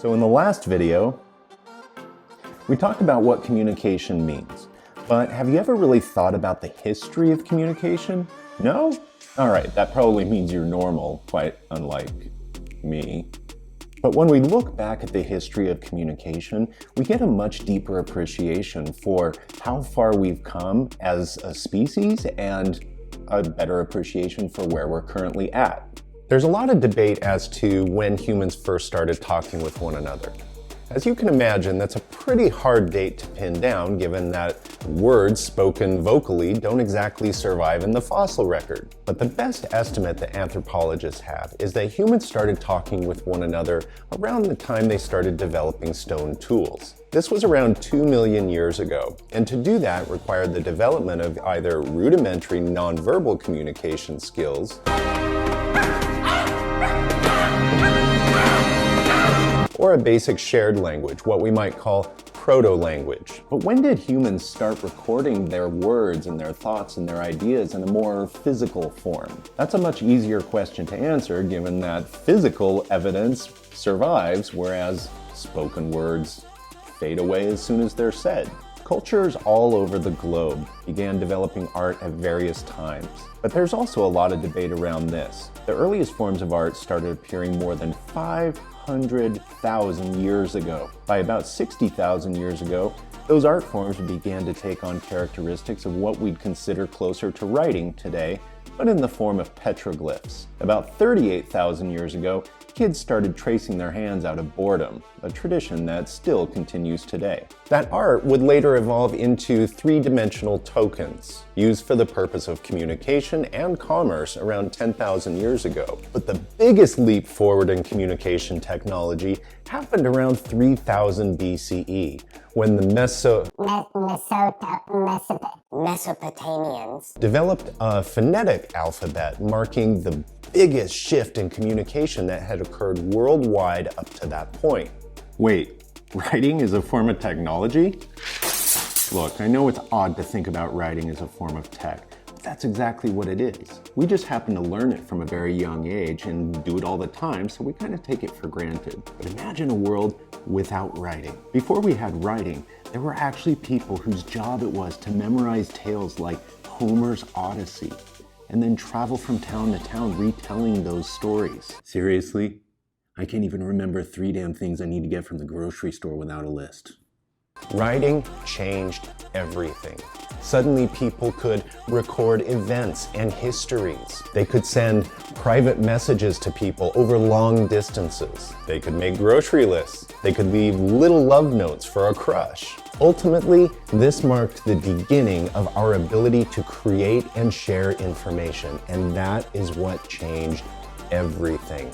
So in the last video, we talked about what communication means. But have you ever really thought about the history of communication? No? Alright, that probably means you're normal, quite unlike me. But when we look back at the history of communication, we get a much deeper appreciation for how far we've come as a species and a better appreciation for where we're currently at. There's a lot of debate as to when humans first started talking with one another. As you can imagine, that's a pretty hard date to pin down, given that words spoken vocally don't exactly survive in the fossil record. But the best estimate that anthropologists have is that humans started talking with one another around the time they started developing stone tools. This was around 2 million years ago, and to do that required the development of either rudimentary nonverbal communication skills or a basic shared language, what we might call proto-language. But when did humans start recording their words and their thoughts and their ideas in a more physical form? That's a much easier question to answer, given that physical evidence survives, whereas spoken words fade away as soon as they're said. Cultures all over the globe began developing art at various times, but there's also a lot of debate around this. The earliest forms of art started appearing more than 500,000 years ago. By about 60,000 years ago, those art forms began to take on characteristics of what we'd consider closer to writing today, but in the form of petroglyphs. About 38,000 years ago, kids started tracing their hands out of boredom, a tradition that still continues today. That art would later evolve into three-dimensional tokens, used for the purpose of communication and commerce around 10,000 years ago. But the biggest leap forward in communication technology happened around 3000 BCE, when the Mesopotamians developed a phonetic alphabet, marking the biggest shift in communication that had occurred worldwide up to that point. Wait, writing is a form of technology? Look, I know it's odd to think about writing as a form of tech, but that's exactly what it is. We just happen to learn it from a very young age and do it all the time, so we kind of take it for granted. But imagine a world without writing. Before we had writing, there were actually people whose job it was to memorize tales like Homer's Odyssey, and then travel from town to town retelling those stories. Seriously? I can't even remember 3 damn things I need to get from the grocery store without a list. Writing changed everything. Suddenly people could record events and histories. They could send private messages to people over long distances. They could make grocery lists. They could leave little love notes for a crush. Ultimately, this marked the beginning of our ability to create and share information, and that is what changed everything.